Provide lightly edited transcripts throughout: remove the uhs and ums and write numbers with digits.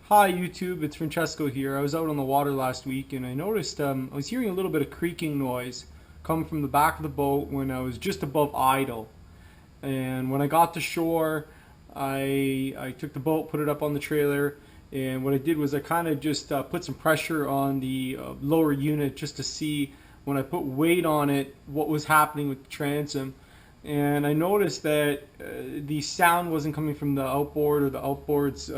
Hi YouTube, it's Francesco here. I was out on the water last week and I noticed I was hearing a little bit of creaking noise coming from the back of the boat when I was just above idle. And when I got to shore, I took the boat, put it up on the trailer, and what I did was I kind of just put some pressure on the lower unit just to see when I put weight on it what was happening with the transom. And I noticed that the sound wasn't coming from the outboard or the outboard's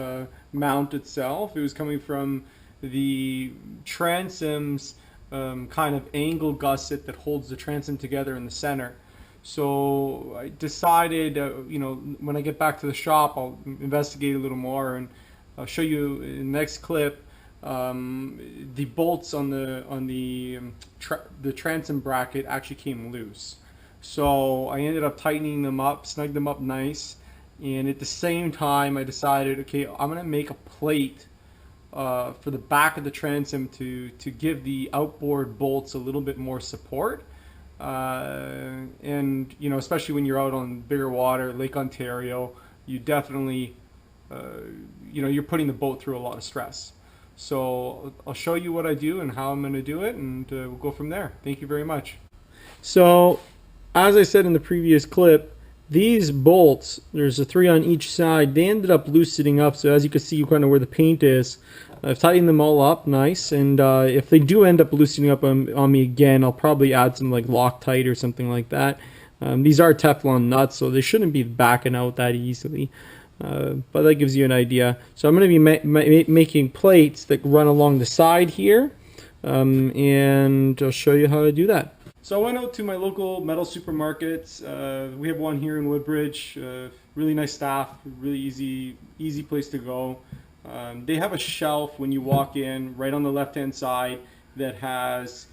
mount itself. It was coming from the transom's kind of angle gusset that holds the transom together in the center. So I decided, when I get back to the shop, I'll investigate a little more, and I'll show you in the next clip the bolts on the transom bracket actually came loose. So I ended up tightening them up, snugged them up nice, and at the same time I decided, okay, I'm going to make a plate for the back of the transom to give the outboard bolts a little bit more support. And especially when you're out on bigger water, Lake Ontario, you definitely, you're putting the boat through a lot of stress. So I'll show you what I do and how I'm going to do it, and we'll go from there. Thank you very much. So, as I said in the previous clip, these bolts, there's a 3 on each side, they ended up loosening up. So as you can see kind of where the paint is, I've tightened them all up nice, and if they do end up loosening up on me again, I'll probably add some like Loctite or something like that. These are Teflon nuts, so they shouldn't be backing out that easily, but that gives you an idea. So I'm going to be making plates that run along the side here, and I'll show you how to do that. So I went out to my local metal supermarkets. We have one here in Woodbridge. Really nice staff, really easy place to go. They have a shelf when you walk in right on the left hand side that has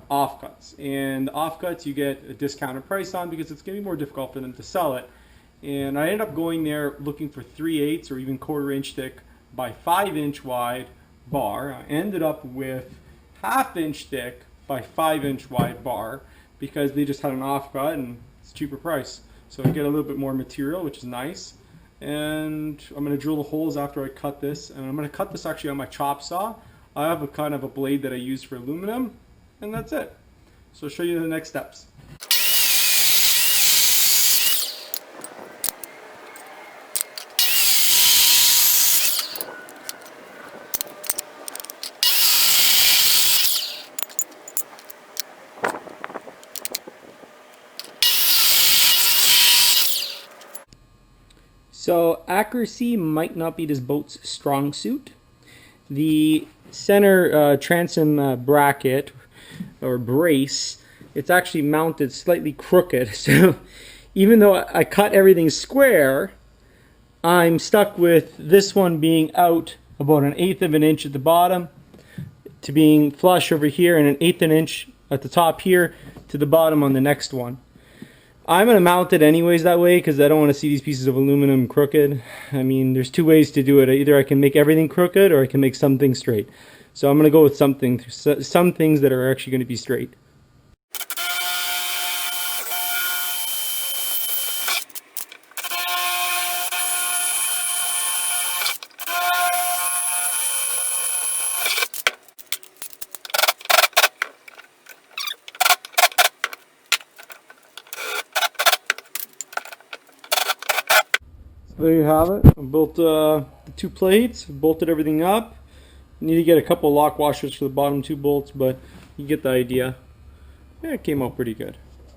offcuts. And the offcuts you get a discounted price on because it's going to be more difficult for them to sell it. And I ended up going there looking for 3/8 or even 1/4 inch thick by 5 inch wide bar. I ended up with 1/2 inch thick by 5 inch wide bar because they just had an offcut and it's a cheaper price. So I get a little bit more material, which is nice. And I'm going to drill the holes after I cut this, and I'm going to cut this actually on my chop saw. I have a kind of a blade that I use for aluminum, and that's it. So I'll show you the next steps. So accuracy might not be this boat's strong suit. The center transom bracket or brace, it's actually mounted slightly crooked. So even though I cut everything square, I'm stuck with this one being out about 1/8 of an inch at the bottom to being flush over here, and 1/8 of an inch at the top here to the bottom on the next one. I'm going to mount it anyways that way because I don't want to see these pieces of aluminum crooked. I mean, there's 2 ways to do it. Either I can make everything crooked or I can make something straight. So I'm going to go with some things that are actually going to be straight. There you have it. I built the 2 plates, bolted everything up. Need to get a couple lock washers for the bottom 2 bolts, but you get the idea. Yeah, it came out pretty good.